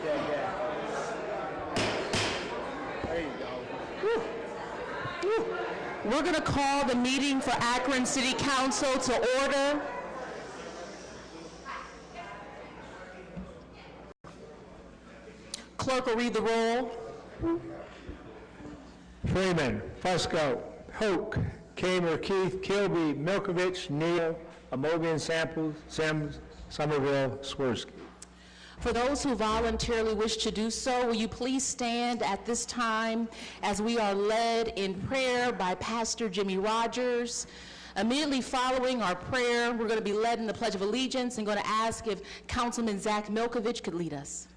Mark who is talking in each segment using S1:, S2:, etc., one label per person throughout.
S1: There you go.
S2: Woo. Woo. We're going to call the meeting for Akron City Council to order. Clerk will read the roll.
S1: Freeman, Fusco, Hoke, Kamer, Keith, Kilby, Milkovich, Neal, Amobian, Samples, Sims, Somerville, Swirsky.
S2: For those who voluntarily wish to do so, will you please stand at this time as we are led in prayer by Pastor Jimmy Rogers. Immediately following our prayer, we're going to be led in the Pledge of Allegiance and going to ask if Councilman Zach Milkovich could lead us.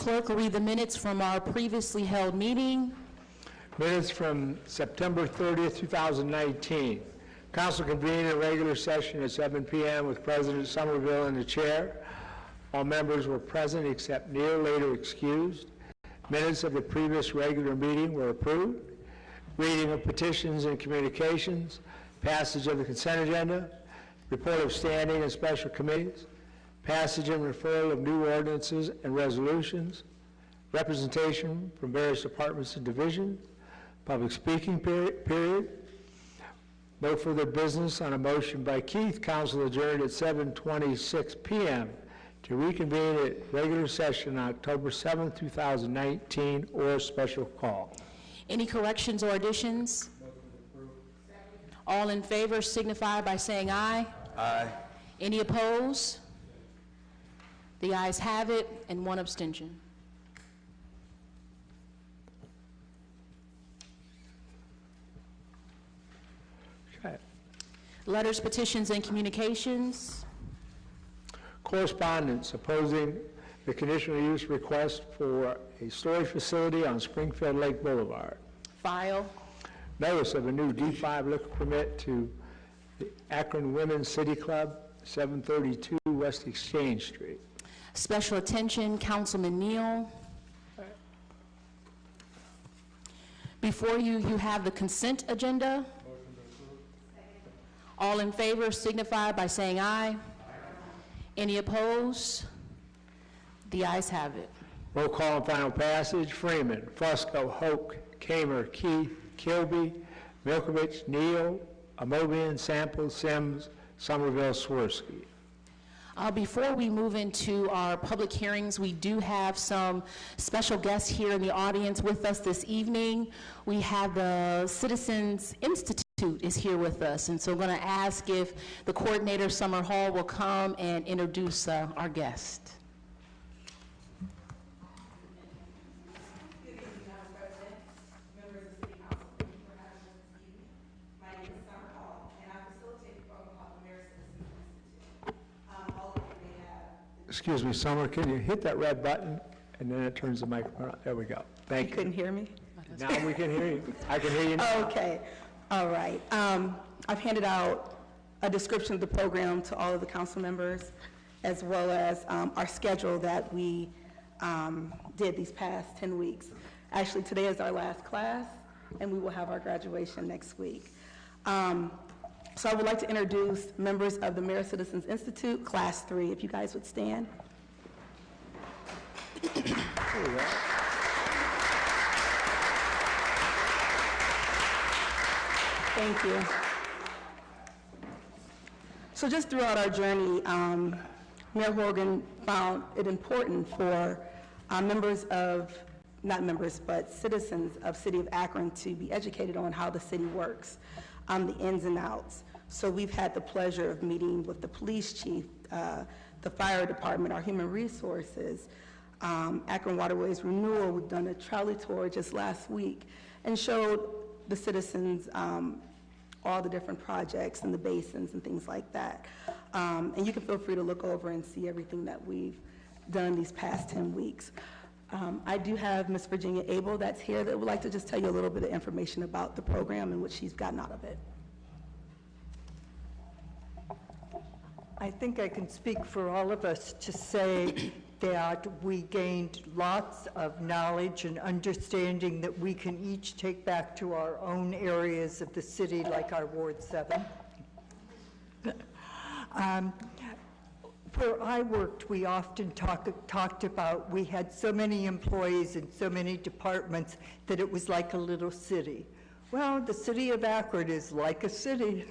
S2: Clerk will read the minutes from our previously held meeting.
S1: Minutes from September 30th, 2019. Council convened a regular session at 7 p.m. with President Somerville in the chair. All members were present except Neal, later excused. Minutes of the previous regular meeting were approved. Reading of petitions and communications. Passage of the consent agenda. Report of standing and special committees. Passage and referral of new ordinances and resolutions, representation from various departments and divisions, public speaking period. No further business on a motion by Keith. Council adjourned at 7:26 p.m. to reconvene at regular session on October 7, 2019, or special call.
S2: Any corrections or additions? All in favor signify by saying aye.
S3: Aye.
S2: Any opposed? The ayes have it, and one abstention.
S1: Okay.
S2: Letters, petitions, and communications.
S1: Correspondence opposing the conditional use request for a storage facility on Springfield Lake Boulevard.
S2: File.
S1: Notice of a new D5 liquor permit to the Akron Women's City Club, 732 West Exchange Street.
S2: Special attention, Councilman Neal. Before you, you have the consent agenda. All in favor signify by saying aye. Any opposed? The ayes have it.
S1: Roll call and final passage. Freeman, Fusco, Hoke, Kamer, Keith, Kilby, Milkovich, Neal, Amobian, Samples, Sims, Somerville, Swirsky.
S2: Before we move into our public hearings, we do have some special guests here in the audience with us this evening. We have the Citizens Institute is here with us, and so I'm going to ask if the coordinator, Summer Hall, will come and introduce our guest.
S1: Excuse me, Summer, can you hit that red button and then it turns the microphone on? There we go. Thank you.
S4: You couldn't hear me?
S1: Now we can hear you. I can hear you now.
S4: Okay. All right. I've handed out a description of the program to all of the council members,
S3: as well as our schedule that we did these past 10 weeks. Actually, today is our last class, and we will have our graduation next week. So I would like to introduce members of the Mayor Citizens Institute, Class 3, if you guys would stand. Thank you. So just throughout our journey, Mayor Horgan found it important for but citizens of City of Akron to be educated on how the city works, the ins and outs. So we've had the pleasure of meeting with the police chief, the fire department, our human resources, Akron Waterways Renewal. We've done a trolley tour just last week and showed the citizens all the different projects and the basins and things like that. And you can feel free to look over and see everything that we've done these past 10 weeks. I do have Ms. Virginia Abel that's here that would like to just tell you a little bit of information about the program and what she's gotten out of it.
S4: I think I can speak for all of us to say that we gained lots of knowledge and understanding that we can each take back to our own areas of the city, like our Ward 7. Where I worked, we often talked about we had so many employees and so many departments that it was like a little city. Well, the city of Akron is like a city.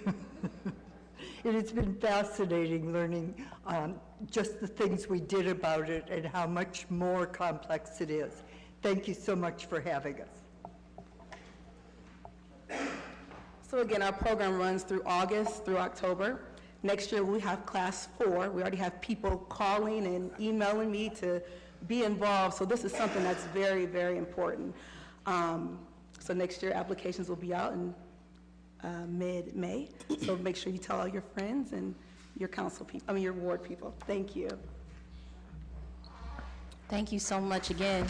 S4: It has been fascinating learning just the things we did about it and how much more complex it is. Thank you so much for having us.
S3: So again, our program runs through August through October. Next year we have Class 4. We already have people calling and emailing me to be involved. So this is something that's very, very important. So next year applications will be out in mid-May. So make sure you tell all your friends and your council people, your ward people. Thank you.
S2: Thank you so much again.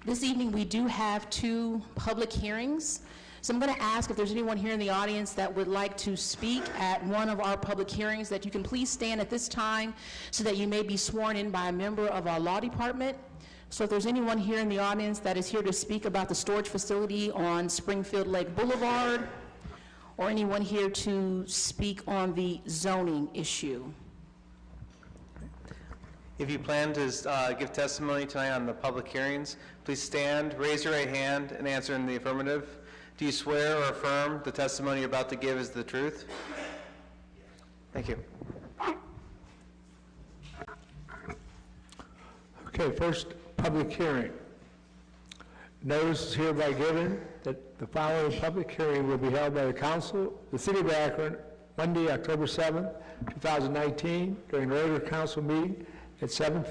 S2: This evening, we do have 2 public hearings. So I'm going to ask if there's anyone here in the audience that would like to speak at one of our public hearings, that you can please stand at this time so that you may be sworn in by a member of our law department. So if there's anyone here in the audience that is here to speak about the storage facility on Springfield Lake Boulevard, or anyone here to speak on the zoning issue.
S5: If you plan to give testimony tonight on the public hearings, please stand, raise your right hand, and answer in the affirmative. Do you swear or affirm the testimony you're about to give is the truth? Thank you.
S1: Okay, first public hearing. Notice is hereby given that the following public hearing will be held by the council, the City of Akron, Monday, October 7th, 2019, during a regular council meeting at 7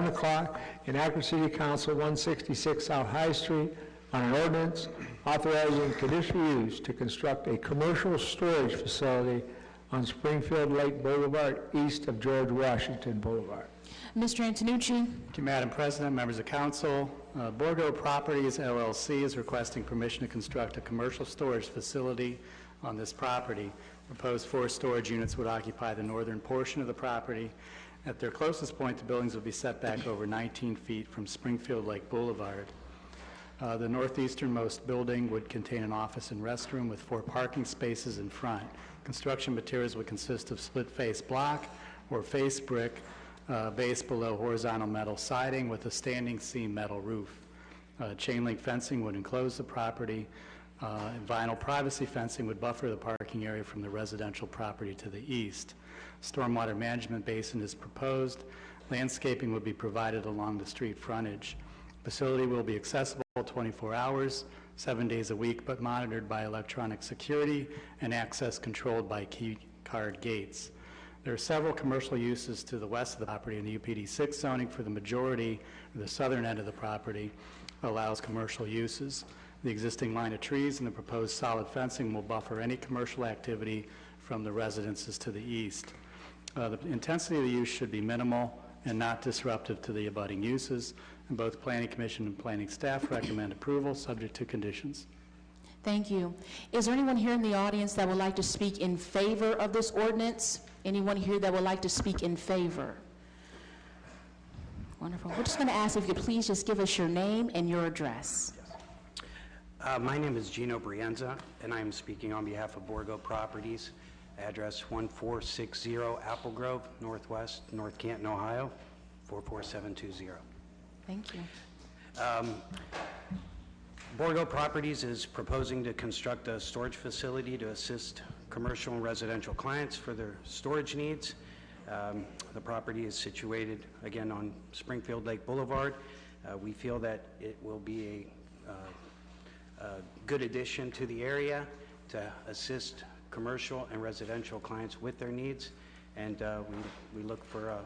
S1: o'clock in Akron City Council, 166 South High Street, on an ordinance authorizing conditional use to construct a commercial storage facility on Springfield Lake Boulevard, east of George Washington Boulevard.
S2: Mr. Antonucci.
S6: Thank you, Madam President, members of council. Bordeaux Properties LLC is requesting permission to construct a commercial storage facility on this property. Proposed 4 storage units would occupy the northern portion of the property. At their closest point, the buildings would be set back over 19 feet from Springfield Lake Boulevard. The northeasternmost building would contain an office and restroom with 4 parking spaces in front. Construction materials would consist of split-face block or face brick, base below horizontal metal siding with a standing seam metal roof. Chain link fencing would enclose the property. And vinyl privacy fencing would buffer the parking area from the residential property to the east. Stormwater management basin is proposed. Landscaping would be provided along the street frontage. Facility will be accessible 24 hours, 7 days a week, but monitored by electronic security and access controlled by key card gates. There are several commercial uses to the west of the property, and the UPD 6 zoning for the majority, or the southern end of the property, allows commercial uses. The existing line of trees and the proposed solid fencing will buffer any commercial activity from the residences to the east. The intensity of the use should be minimal and not disruptive to the abutting uses, and both Planning Commission and Planning staff recommend approval, subject to conditions.
S2: Thank you. Is there anyone here in the audience that would like to speak in favor of this ordinance? Anyone here that would like to speak in favor? Wonderful. We're just going to ask if you could please just give us your name and your address.
S7: My name is Gino Brienza, and I am speaking on behalf of Borgo Properties, address 1460 Apple Grove, Northwest, North Canton, Ohio, 44720.
S2: Thank you.
S7: Borgo Properties is proposing to construct a storage facility to assist commercial and residential clients for their storage needs. The property is situated, again, on Springfield Lake Boulevard. We feel that it will be a good addition to the area to assist commercial and residential clients with their needs, and we look for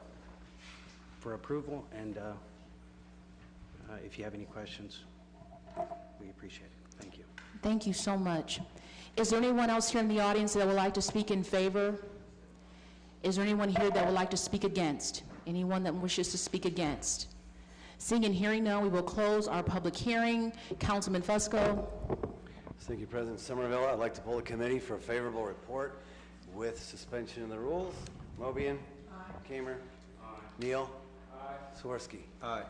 S7: approval, and if you have any questions, we appreciate it. Thank you.
S2: Thank you so much. Is there anyone else here in the audience that would like to speak in favor? Is there anyone here that would like to speak against? Anyone that wishes to speak against? Seeing and hearing none, we will close our public hearing. Councilman Fusco.
S8: Thank you, President Somerville. I'd like to pull the committee for a favorable report with suspension of the rules. Mobian? Aye. Kamer? Aye. Neal? Aye. Swirsky? Aye.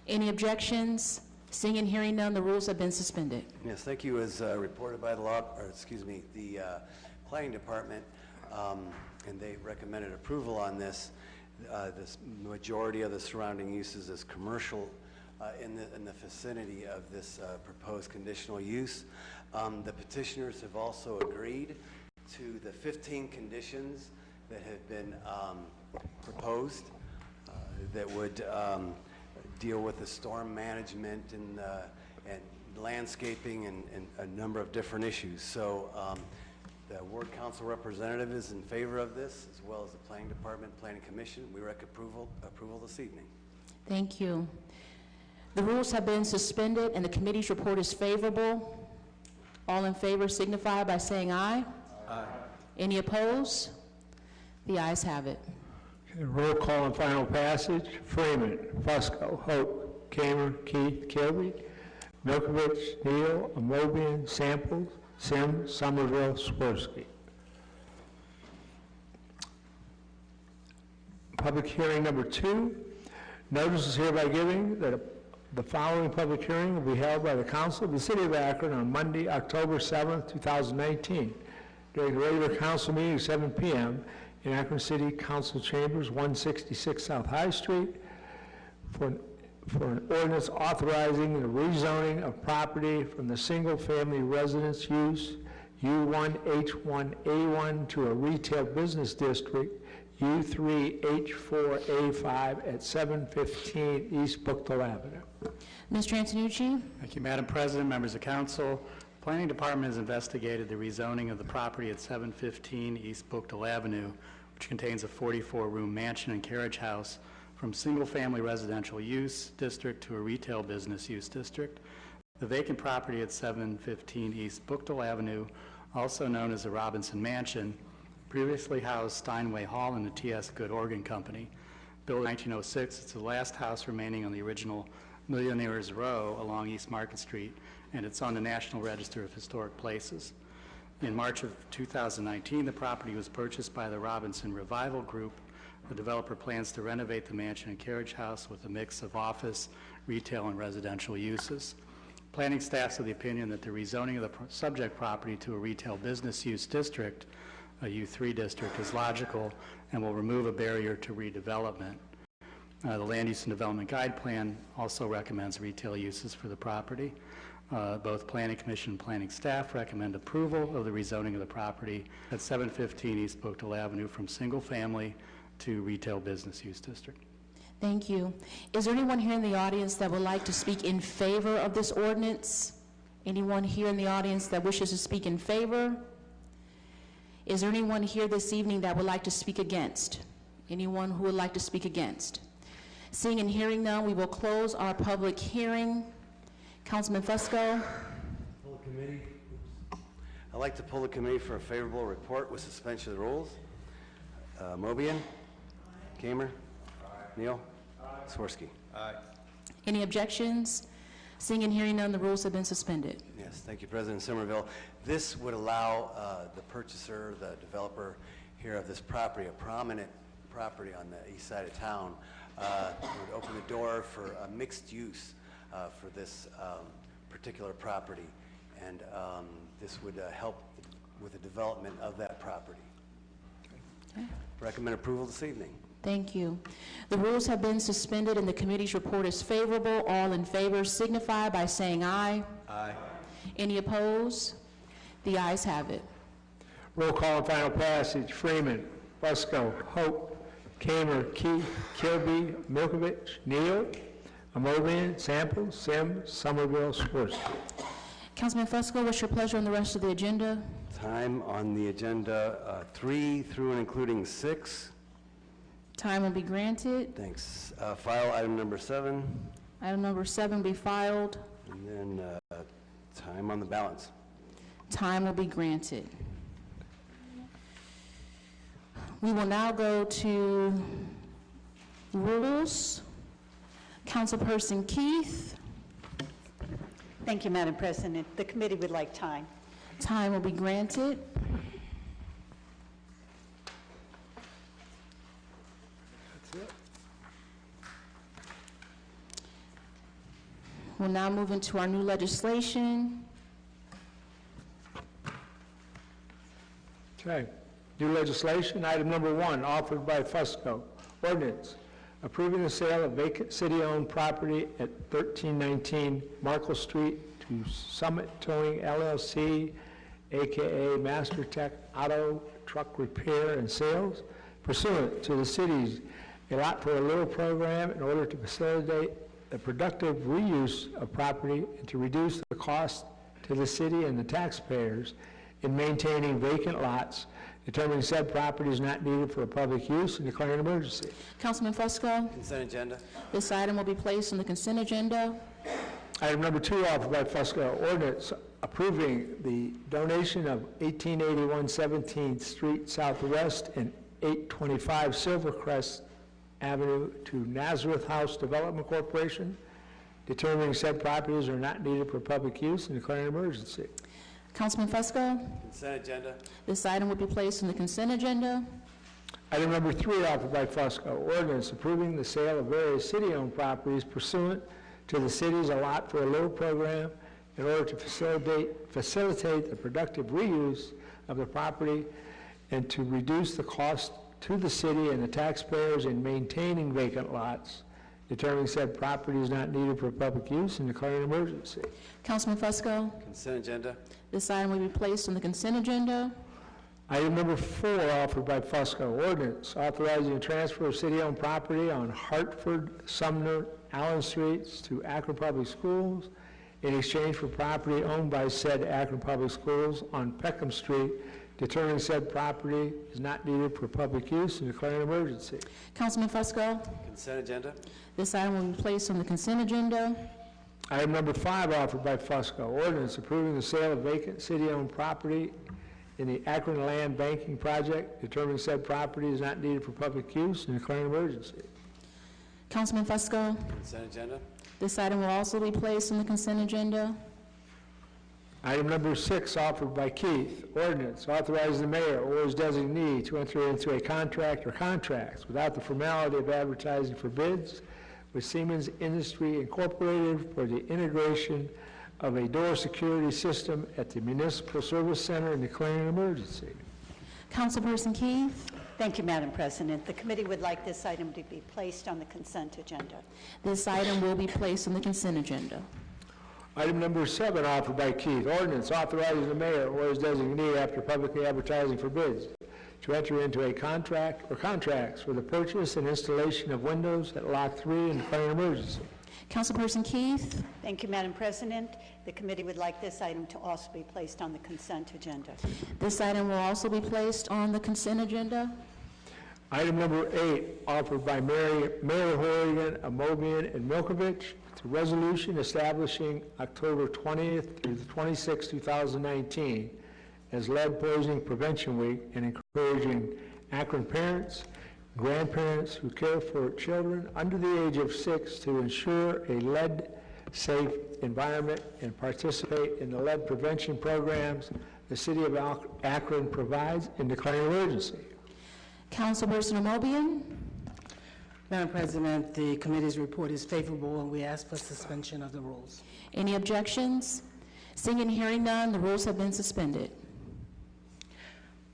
S2: Any objections? Seeing and hearing none, the rules have been suspended.
S8: Yes, thank you. As reported by the Planning Department, and they recommended approval on this. This majority of the surrounding uses is commercial in the vicinity of this proposed conditional use. The petitioners have also agreed to the 15 conditions that have been proposed that would deal with the storm management and landscaping and a number of different issues. So the Ward Council representative is in favor of this, as well as the Planning Department, Planning Commission. We recommend approval this evening.
S2: Thank you. The rules have been suspended and the committee's report is favorable. All in favor signify by saying aye. Aye. Any opposed? The ayes have it.
S1: Okay, roll call and final passage. Freeman, Fusco, Hope, Kamer, Keith, Kilby, Milkovich, Neal, Amobian, Samples, Sim, Somerville, Swirsky. Public hearing number 2. Notice is hereby giving that the following public hearing will be held by the Council of the City of Akron on Monday, October 7th, 2019, during the regular council meeting at 7 p.m. in Akron City Council Chambers, 166 South High Street, for an ordinance authorizing the rezoning of property from the single-family residence use U1H1A1 to a retail business district U3H4A5 at 715 East Buchtel Avenue.
S2: Mr. Antonucci?
S6: Thank you, Madam President, members of council. The Planning Department has investigated the rezoning of the property at 715 East Buchtel Avenue, which contains a 44-room mansion and carriage house, from single-family residential use district to a retail business use district. The vacant property at 715 East Buchtel Avenue, also known as the Robinson Mansion, previously housed Steinway Hall and the T.S. Good Organ Company. Built in 1906, it's the last house remaining on the original Millionaires Row along East Market Street, and it's on the National Register of Historic Places. In March of 2019, the property was purchased by the Robinson Revival Group. The developer plans to renovate the mansion and carriage house with a mix of office, retail, and residential uses. Planning staff's of the opinion that the rezoning of the subject property to a retail business use district, a U3 district, is logical and will remove a barrier to redevelopment. The Land Use and Development Guide Plan also recommends retail uses for the property. Both Planning Commission and Planning staff recommend approval of the rezoning of the property at 715 East Buchtel Avenue from single family to retail business use district.
S2: Thank you. Is there anyone here in the audience that would like to speak in favor of this ordinance? Anyone here in the audience that wishes to speak in favor? Is there anyone here this evening that would like to speak against? Anyone who would like to speak against? Seeing and hearing none, we will close our public hearing. Councilman Fusco.
S8: Pull the committee. I'd like to pull the committee for a favorable report with suspension of the rules. Mobian? Kamer? Neal? Swirsky?
S2: Any objections? Seeing and hearing none, the rules have been suspended.
S8: Yes, thank you, President Somerville. This would allow the purchaser, the developer here of this property, a prominent property on the east side of town, would open the door for a mixed use for this particular property. And this would help with the development of that property.
S2: Okay.
S8: Recommend approval this evening.
S2: Thank you. The rules have been suspended and the committee's report is favorable. All in favor signify by saying aye.
S8: Aye.
S2: Any opposed? The ayes have it.
S1: Roll call and final passage. Freeman. Fusco. Hope. Kamer. Keith. Kilby. Milkovich. Neal. Amobian. Samples. Sims. Somerville. Swirsky.
S2: Councilman Fusco, what's your pleasure on the rest of the agenda?
S8: Time on the agenda 3 through and including 6.
S2: Time will be granted.
S8: Thanks. File item number 7,
S2: Item number 7 be filed.
S8: and then time on the balance.
S2: Time will be granted. We will now go to rules. Councilperson Keith.
S9: Thank you, Madam President. The committee would like time.
S2: Time will be granted. We'll now move into our new legislation.
S1: Okay. New legislation, item number 1, offered by Fusco. Ordinance approving the sale of vacant city-owned property at 1319 Markle Street to Summit Towing LLC, AKA Master Tech Auto Truck Repair and Sales, pursuant to the city's A Lot for a Little program in order to facilitate the productive reuse of property and to reduce the cost to the city and the taxpayers in maintaining vacant lots, determining said property is not needed for public use, and declaring an emergency.
S2: Councilman Fusco.
S8: Consent agenda.
S2: This item will be placed on the consent agenda.
S1: Item number 2, offered by Fusco, ordinance approving the donation of 1881 17th Street Southwest and 825 Silvercrest Avenue to Nazareth House Development Corporation, determining said properties are not needed for public use and declaring an emergency.
S2: Councilman Fusco.
S8: Consent agenda.
S2: This item will be placed on the consent agenda.
S1: Item number 3, offered by Fusco, ordinance approving the sale of various city-owned properties pursuant to the city's A Lot for a Little program in order to facilitate the productive reuse of the property and to reduce the cost to the city and the taxpayers in maintaining vacant lots, determining said property is not needed for public use and declaring an emergency.
S2: Councilman Fusco.
S8: Consent agenda.
S2: This item will be placed on the consent agenda.
S1: Item number 4, offered by Fusco, ordinance authorizing the transfer of city-owned property on Hartford, Sumner, Allen Streets to Akron Public Schools in exchange for property owned by said Akron Public Schools on Peckham Street, determining said property is not needed for public use and declaring an emergency.
S2: Councilman Fusco.
S8: Consent agenda.
S2: This item will be placed on the consent agenda.
S1: Item number 5, offered by Fusco, ordinance approving the sale of vacant city-owned property in the Akron Land Banking Project, determining said property is not needed for public use and declaring an emergency.
S2: Councilman Fusco.
S8: Consent agenda.
S2: This item will also be placed on the consent agenda.
S1: Item number 6, offered by Keith, ordinance authorizing the mayor or his designee to enter into a contract or contracts without the formality of advertising for bids with Siemens Industry Incorporated for the integration of a door security system at the Municipal Service Center and declaring an emergency.
S2: Councilperson Keith.
S9: Thank you, Madam President. The committee would like this item to be placed on the consent agenda.
S2: This item will be placed on the consent agenda.
S1: Item number 7, offered by Keith, ordinance authorizing the mayor or his designee after publicly advertising for bids to enter into a contract or contracts for the purchase and installation of windows at Lot 3 and declaring an emergency.
S2: Councilperson Keith.
S9: Thank you, Madam President. The committee would like this item to also be placed on the consent agenda.
S2: This item will also be placed on the consent agenda.
S1: Item number 8, offered by Mayor Horrigan, Amobian, and Milkovich, it's a resolution establishing October 20th through the 26th, 2019 as Lead Poisoning Prevention Week and encouraging Akron parents, grandparents who care for children under the age of 6 to ensure a lead-safe environment and participate in the lead prevention programs the City of Akron provides and declaring an emergency.
S2: Councilperson Amobian?
S10: Madam President, the committee's report is favorable, and we ask for suspension of the rules.
S2: Any objections? Seeing and hearing none, the rules have been suspended.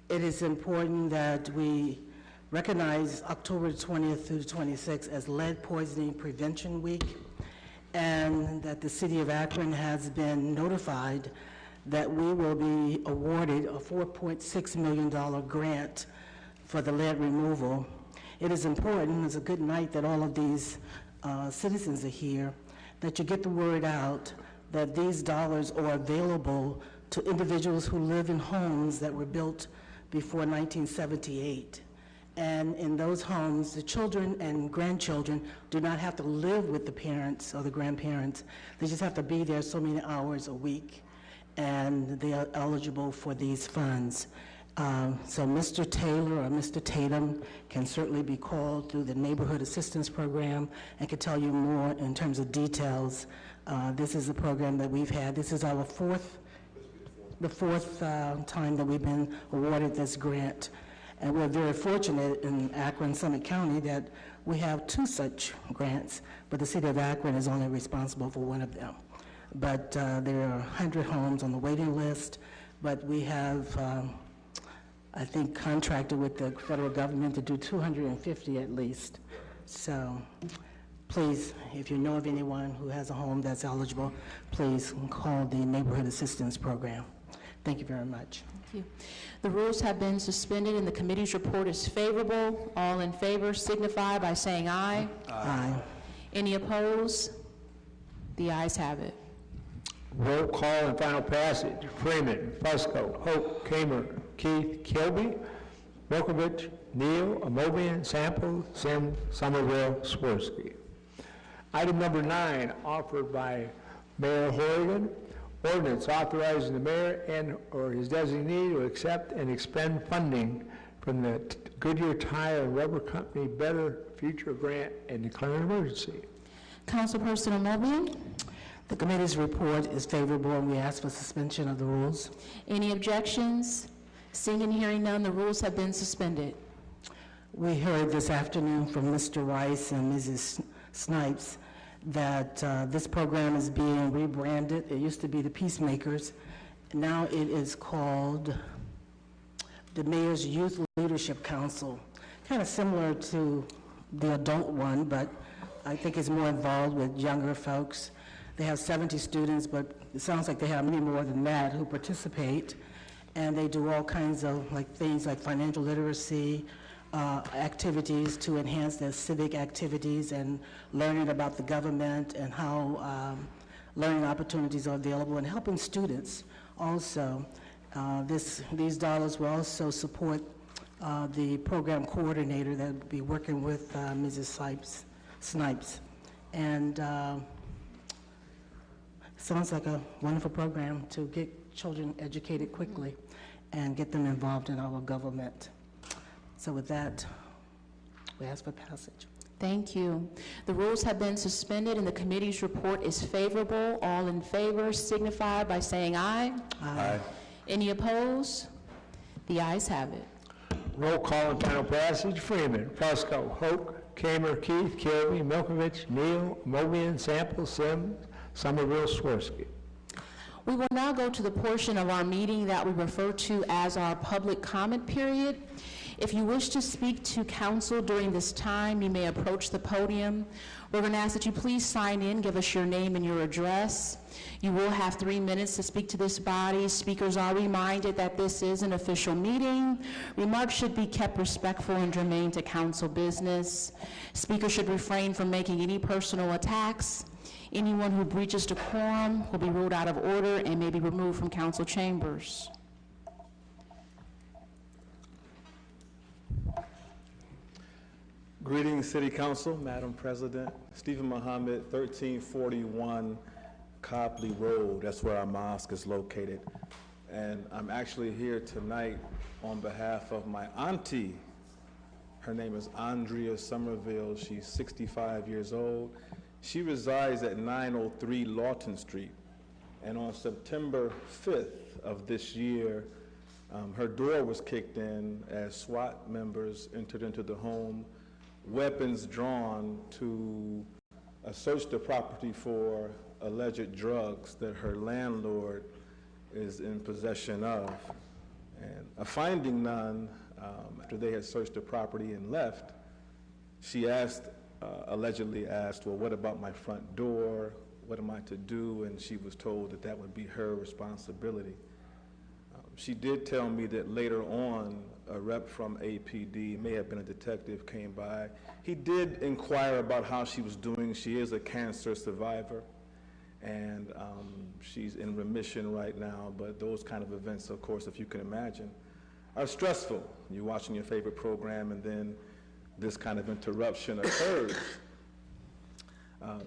S10: It is important that we recognize October 20th through the 26th as Lead Poisoning Prevention Week, and that the City of Akron has been notified that we will be awarded a $4.6 million grant for the lead removal. It is important, it's a good night that all of these citizens are here, that you get the word out that these dollars are available to individuals who live in homes that were built before 1978. And in those homes, the children and grandchildren do not have to live with the parents or the grandparents. They just have to be there so many hours a week, and they are eligible for these funds. So Mr. Taylor or Mr. Tatum can certainly be called through the Neighborhood Assistance Program and can tell you more in terms of details. This is a program that we've had. This is our fourth time that we've been awarded this grant. And we're very fortunate in Akron, Summit County, that we have 2 such grants, but the City of Akron is only responsible for 1 of them. But there are 100 homes on the waiting list, but we have, I think, contracted with the federal government to do 250 at least. So please, if you know of anyone who has a home that's eligible, please call the Neighborhood Assistance Program. Thank you very much.
S2: Thank you. The rules have been suspended and the committee's report is favorable. All in favor signify by saying aye.
S10: Aye.
S2: Any opposed? The ayes have it.
S1: Roll call and final passage. Freeman, Fusco, Hope, Kamer, Keith, Kilby, Milkovich, Neal, Amobian, Sample, Sims, Somerville, Swirsky. Item number 9, offered by Mayor Horrigan, ordinance authorizing the mayor and or his designee to accept and expend funding from the Goodyear Tire and Rubber Company Better Future Grant and declaring an emergency.
S2: Councilperson Amobian?
S10: The committee's report is favorable, and we ask for suspension of the rules.
S2: Any objections? Seeing and hearing none, the rules have been suspended.
S10: We heard this afternoon from Mr. Rice and Mrs. Snipes that this program is being rebranded. It used to be the Peacemakers. Now it is called the Mayor's Youth Leadership Council. Kind of similar to the adult one, but I think it's more involved with younger folks. They have 70 students, but it sounds like they have many more than that who participate. And they do all kinds of things like financial literacy, activities to enhance their civic activities and learning about the government and how learning opportunities are available, and helping students also. These dollars will also support the program coordinator that will be working with Mrs. Snipes. And sounds like a wonderful program to get children educated quickly and get them involved in our government. So with that, we ask for passage.
S2: Thank you. The rules have been suspended and the committee's report is favorable. All in favor signify by saying aye.
S10: Aye.
S2: Any opposed? The ayes have it.
S1: Roll call and final passage. Freeman, Fusco, Hoke, Kamer, Keith, Kilby, Milkovich, Neal, Mobian, Sample, Sims, Somerville, Swirsky.
S2: We will now go to the portion of our meeting that we refer to as our public comment period. If you wish to speak to council during this time, you may approach the podium. We're going to ask that you please sign in, give us your name and your address. You will have 3 minutes to speak to this body. Speakers are reminded that this is an official meeting. Remarks should be kept respectful and germane to council business. Speakers should refrain from making any personal attacks. Anyone who breaches decorum will be ruled out of order and may be removed from council chambers.
S11: Greetings, City Council, Madam President. Stephen Muhammad, 1341 Copley Road. That's where our mosque is located. And I'm actually here tonight on behalf of my auntie, Her name is Andrea Somerville. She's 65 years old. She resides at 903 Lawton Street. And on September 5th of this year, her door was kicked in as SWAT members entered into the home, weapons drawn to search the property for alleged drugs that her landlord is in possession of. And finding none, after they had searched the property and left, she allegedly asked, well, what about my front door? What am I to do? And she was told that that would be her responsibility. She did tell me that later on, a rep from APD, may have been a detective, came by. He did inquire about how she was doing. She is a cancer survivor, and she's in remission right now, but those kind of events, of course, if you can imagine, are stressful. You're watching your favorite program, and then this kind of interruption occurs.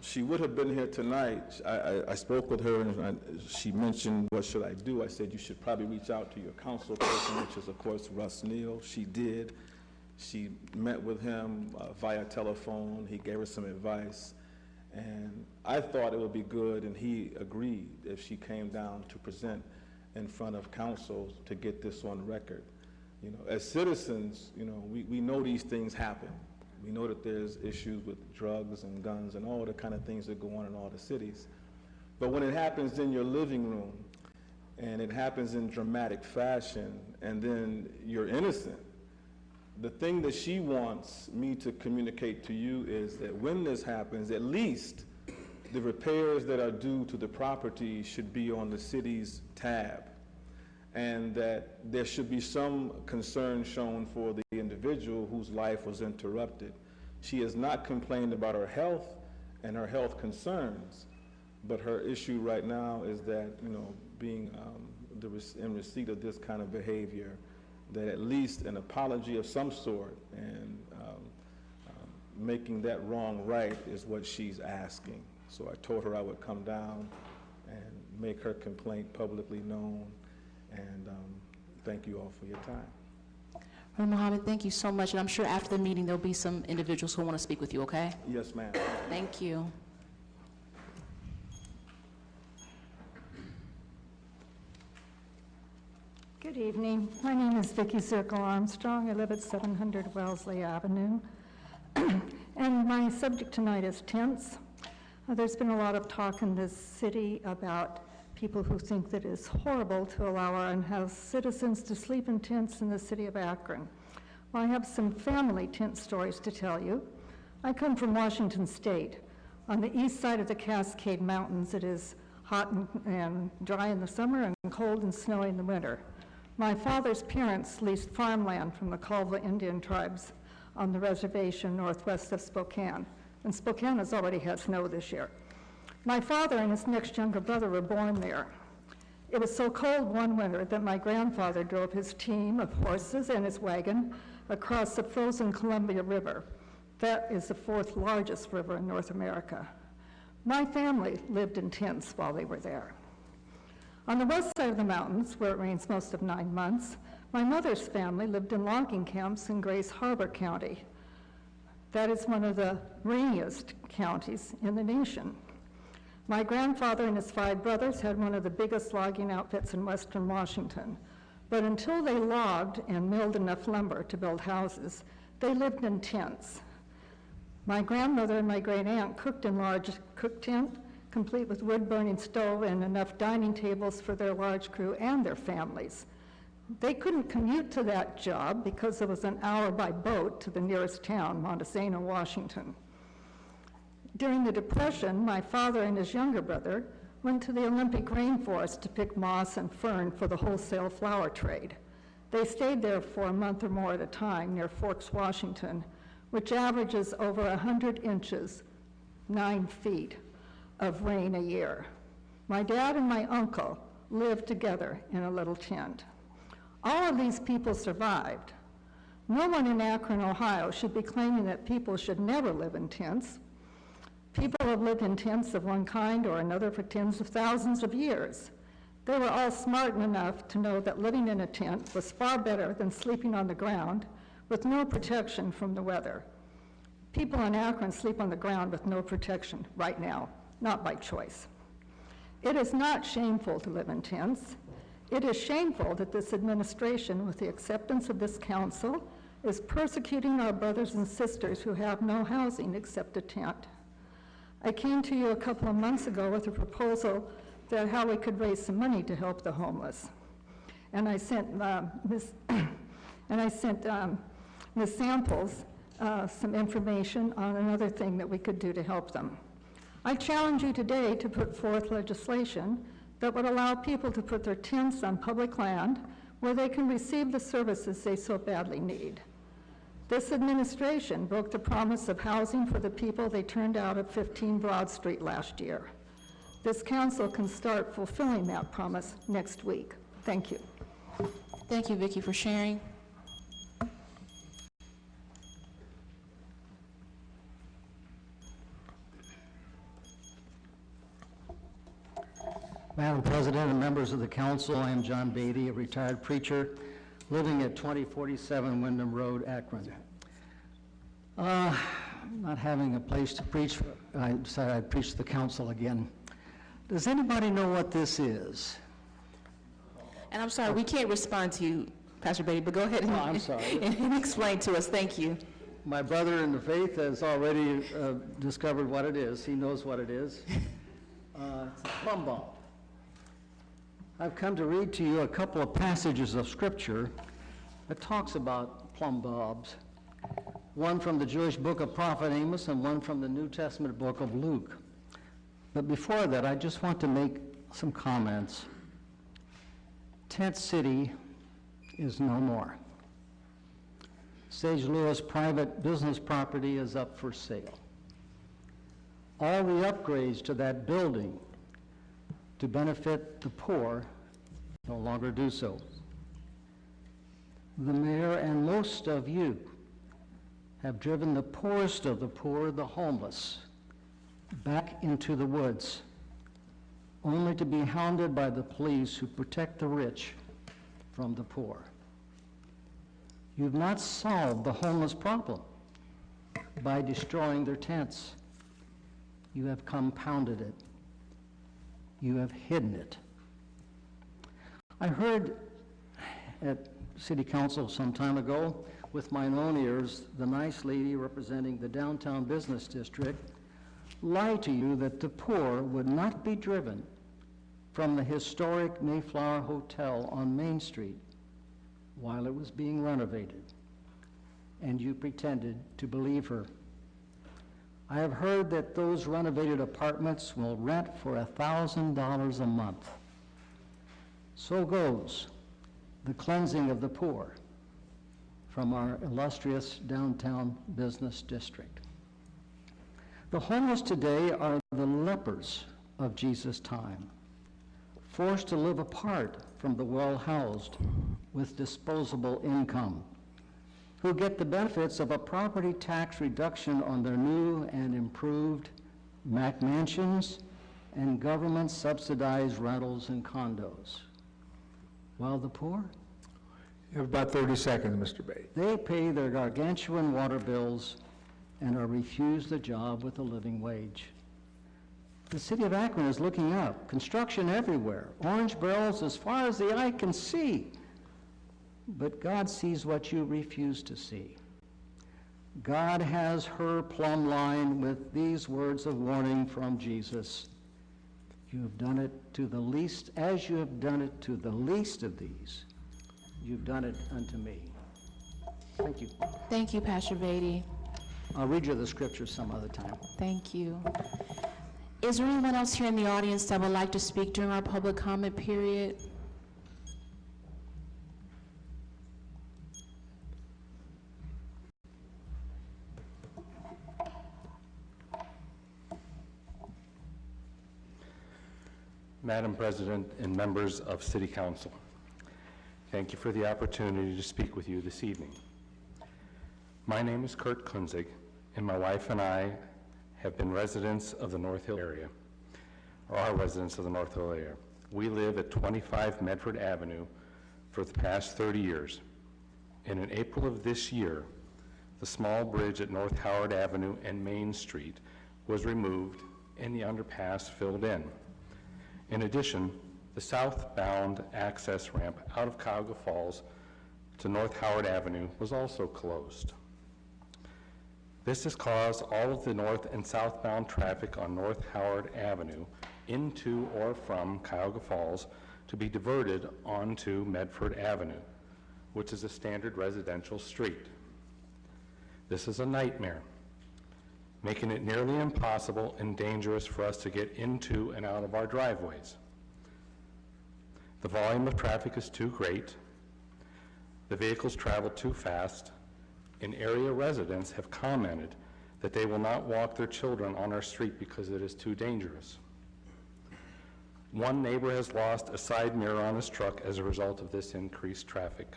S11: She would have been here tonight. I spoke with her, and she mentioned, what should I do? I said, you should probably reach out to your council person, which is, of course, Russ Neal. She did. She met with him via telephone. He gave her some advice. And I thought it would be good, and he agreed, if she came down to present in front of council to get this on record. You know, as citizens, you know, we know these things happen. We know that there's issues with drugs and guns and all the kind of things that go on in all the cities. But when it happens in your living room, and it happens in dramatic fashion, and then you're innocent, the thing that she wants me to communicate to you is that when this happens, at least the repairs that are due to the property should be on the city's tab, and that there should be some concern shown for the individual whose life was interrupted. She has not complained about her health and her health concerns, but her issue right now is that, you know, being in receipt of this kind of behavior, that at least an apology of some sort and making that wrong right is what she's asking. So I told her I would come down and make her complaint publicly known. And thank you all for your time.
S2: Mohammed, thank you so much. And I'm sure after the meeting, there'll be some individuals who want to speak with you, okay?
S11: Yes, ma'am.
S2: Thank you.
S12: Good evening. My name is Vicki Zirkle Armstrong. I live at 700 Wellesley Avenue. And my subject tonight is tents. There's been a lot of talk in this city about people who think that it's horrible to allow our unhoused citizens to sleep in tents in the city of Akron. Well, I have some family tent stories to tell you. I come from Washington State. On the east side of the Cascade Mountains, it is hot and dry in the summer and cold and snowy in the winter. My father's parents leased farmland from the Culva Indian tribes on the reservation northwest of Spokane, and Spokane has already had snow this year. My father and his next younger brother were born there. It was so cold one winter that my grandfather drove his team of horses and his wagon across the frozen Columbia River. That is the fourth largest river in North America. My family lived in tents while they were there. On the west side of the mountains, where it rains most of 9 months, my mother's family lived in logging camps in Grace Harbor County. That is one of the rainiest counties in the nation. My grandfather and his 5 brothers had one of the biggest logging outfits in western Washington. But until they logged and milled enough lumber to build houses, they lived in tents. My grandmother and my great aunt cooked in large cook tent, complete with wood-burning stove and enough dining tables for their large crew and their families. They couldn't commute to that job because it was an hour by boat to the nearest town, Montesano, Washington. During the Depression, my father and his younger brother went to the Olympic rainforest to pick moss and fern for the wholesale flower trade. They stayed there for a month or more at a time near Forks, Washington, which averages over 100 inches, 9 feet, of rain a year. My dad and my uncle lived together in a little tent. All of these people survived. No one in Akron, Ohio should be claiming that people should never live in tents. People have lived in tents of one kind or another for tens of thousands of years. They were all smart enough to know that living in a tent was far better than sleeping on the ground, with no protection from the weather. People in Akron sleep on the ground with no protection right now, not by choice. It is not shameful to live in tents. It is shameful that this administration, with the acceptance of this council, is persecuting our brothers and sisters who have no housing except a tent. I came to you a couple of months ago with a proposal that how we could raise some money to help the homeless. And I sent Ms. Samples some information on another thing that we could do to help them. I challenge you today to put forth legislation that would allow people to put their tents on public land where they can receive the services they so badly need. This administration broke the promise of housing for the people they turned out at 15 Broad Street last year. This council can start fulfilling that promise next week. Thank you.
S2: Thank you, Vicki, for sharing.
S13: Madam President and members of the council, I am John Beatty, a retired preacher living at 2047 Wyndham Road, Akron. Not having a place to preach, I decided I'd preach to the council again. Does anybody know what this is?
S2: And I'm sorry, we can't respond to you, Pastor Beatty, but go ahead and,
S13: I'm sorry.
S2: and explain to us. Thank you.
S13: My brother in the faith has already discovered what it is. He knows what it is. It's a plumb bob. I've come to read to you a couple of passages of Scripture that talks about plumb bobs. One from the Jewish book of Prophet Amos and one from the New Testament book of Luke. But before that, I just want to make some comments. Tent City is no more. Sage Lewis private business property is up for sale. All the upgrades to that building to benefit the poor no longer do so. The mayor and most of you have driven the poorest of the poor, the homeless, back into the woods, only to be hounded by the police who protect the rich from the poor. You've not solved the homeless problem by destroying their tents. You have compounded it. You have hidden it. I heard at City Council some time ago, with my own ears, the nice lady representing the downtown business district lie to you that the poor would not be driven from the historic Mayflower Hotel on Main Street while it was being renovated, and you pretended to believe her. I have heard that those renovated apartments will rent for $1,000 a month. So goes the cleansing of the poor from our illustrious downtown business district. The homeless today are the lepers of Jesus' time, forced to live apart from the well-housed with disposable income, who get the benefits of a property tax reduction on their new and improved Mac mansions and government-subsidized rentals and condos. While the poor?
S1: You have about 30 seconds, Mr. Beatty.
S13: They pay their gargantuan water bills and are refused a job with a living wage. The city of Akron is looking up. Construction everywhere. Orange barrels as far as the eye can see. But God sees what you refuse to see. God has her plumb line with these words of warning from Jesus. You have done it to the least, as you have done it to the least of these, you've done it unto me. Thank you.
S2: Thank you, Pastor Beatty.
S13: I'll read you the scriptures some other time.
S2: Thank you. Is there anyone else here in the audience that would like to speak during our public comment period?
S14: Madam President and members of City Council, thank you for the opportunity to speak with you this evening. My name is Kurt Kunzig, and my wife and I have been residents of the North Hill area, or are residents of the North Hill area. We live at 25 Medford Avenue for the past 30 years. and in April of this year, the small bridge at North Howard Avenue and Main Street was removed and the underpass filled in. In addition, the southbound access ramp out of Cuyahoga Falls to North Howard Avenue was also closed. This has caused all of the north and southbound traffic on North Howard Avenue into or from Cuyahoga Falls to be diverted onto Medford Avenue, which is a standard residential street. This is a nightmare, making it nearly impossible and dangerous for us to get into and out of our driveways. The volume of traffic is too great, the vehicles travel too fast, and area residents have commented that they will not walk their children on our street because it is too dangerous. One neighbor has lost a side mirror on his truck as a result of this increased traffic.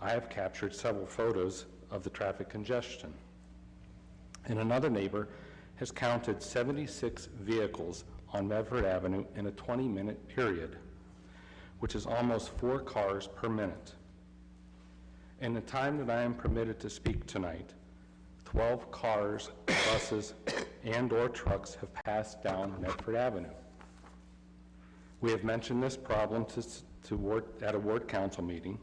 S14: I have captured several photos of the traffic congestion. And another neighbor has counted 76 vehicles on Medford Avenue in a 20-minute period, which is almost 4 cars per minute. In the time that I am permitted to speak tonight, 12 cars, buses, and/or trucks have passed down Medford Avenue. We have mentioned this problem at a ward council meeting.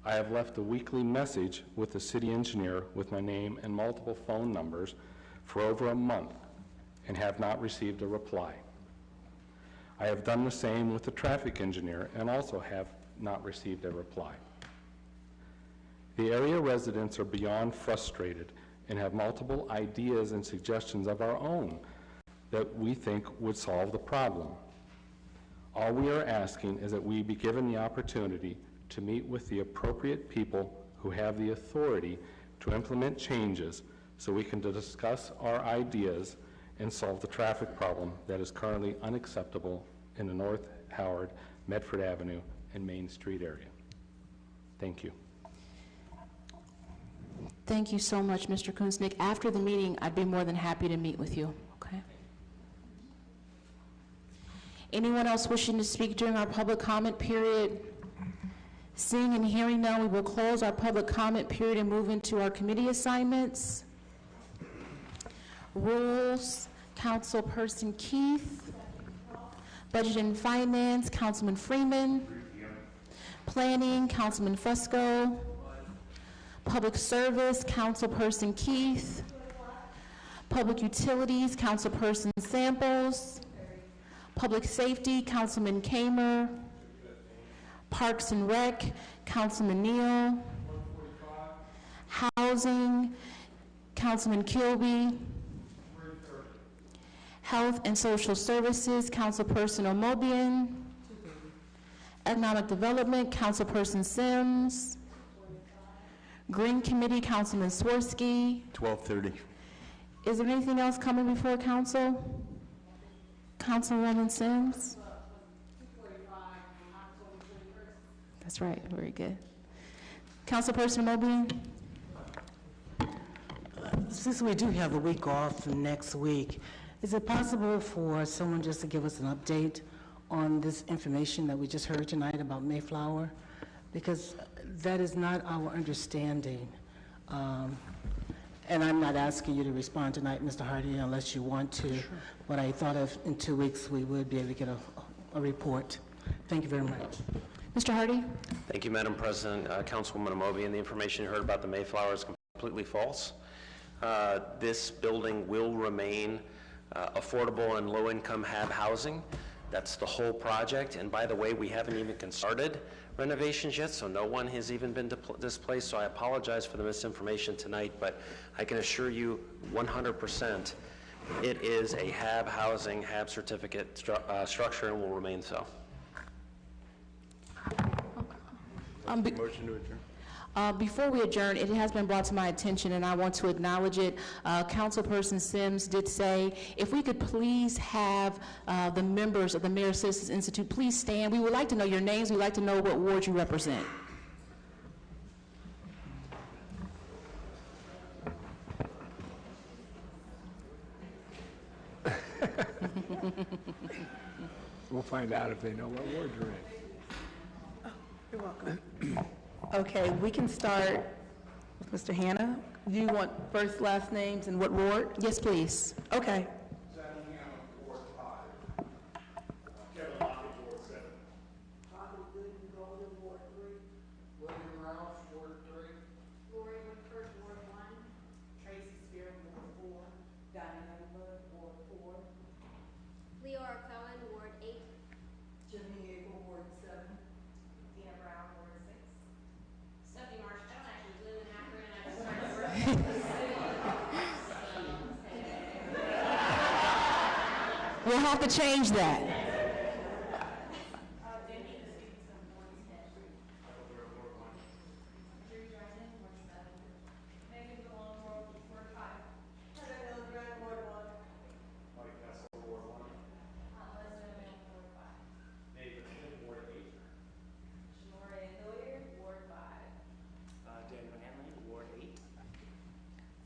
S14: I have left a weekly message with the city engineer with my name and multiple phone numbers for over a month and have not received a reply. I have done the same with the traffic engineer and also have not received a reply. The area residents are beyond frustrated and have multiple ideas and suggestions of our own that we think would solve the problem. All we are asking is that we be given the opportunity to meet with the appropriate people who have the authority to implement changes so we can discuss our ideas and solve the traffic problem that is currently unacceptable in the North Howard, Medford Avenue, and Main Street area. Thank you.
S2: Thank you so much, Mr. Kunznick. After the meeting, I'd be more than happy to meet with you, okay? Anyone else wishing to speak during our public comment period? Seeing and hearing none, we will close our public comment period and move into our committee assignments. Rules, Councilperson Keith. Budget and Finance, Councilman Freeman. Planning, Councilman Fusco. Public Service, Councilperson Keith. Public Utilities, Councilperson Samples. Public Safety, Councilman Kamer. Parks and Rec, Councilman Neal. Housing, Councilman Kilby. Health and Social Services, Councilperson Omobian. Economic Development, Councilperson Sims. Green Committee, Councilman Swirsky.
S15: 12:30.
S2: Is there anything else coming before council? Councilwoman Sims? That's right, very good. Councilperson Omobian?
S10: Since we do have a week off next week, is it possible for someone just to give us an update on this information that we just heard tonight about Mayflower? Because that is not our understanding. And I'm not asking you to respond tonight, Mr. Hardy, unless you want to. Sure. But I thought if in 2 weeks we would be able to get a report. Thank you very much.
S2: Mr. Hardy?
S16: Thank you, Madam President. Councilwoman Amobian, the information you heard about the Mayflower is completely false. This building will remain affordable and low-income HAB housing. That's the whole project. And by the way, we haven't even started renovations yet, so no one has even been displaced. So I apologize for the misinformation tonight, but I can assure you 100% it is a HAB housing, HAB certificate structure and will remain so.
S15: Motion to adjourn.
S2: Before we adjourn, it has been brought to my attention, and I want to acknowledge it. Councilperson Sims did say, if we could please have the members of the Mayor Citizens Institute please stand. We would like to know your names. We'd like to know what ward you represent.
S1: We'll find out if they know what ward you're in.
S3: Oh, you're welcome. Okay, we can start with Mr. Hannah. Do you want first, last names, and what ward?
S2: Yes, please.
S3: Okay.
S2: We'll have to change that.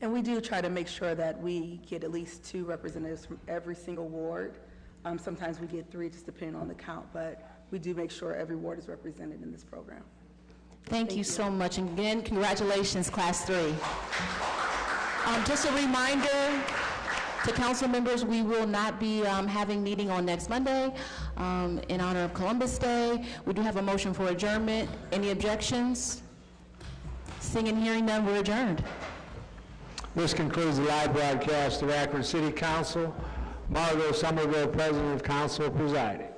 S3: And we do try to make sure that we get at least 2 representatives from every single ward. Sometimes we get 3, just depending on the count, but we do make sure every ward is represented in this program.
S2: Thank you so much. And again, congratulations, Class 3. Just a reminder to council members, we will not be having meeting on next Monday in honor of Columbus Day. We do have a motion for adjournment. Any objections? Seeing and hearing none, we're adjourned.
S1: This concludes the live broadcast of Akron City Council. Margot Somerville, President of Council, presiding.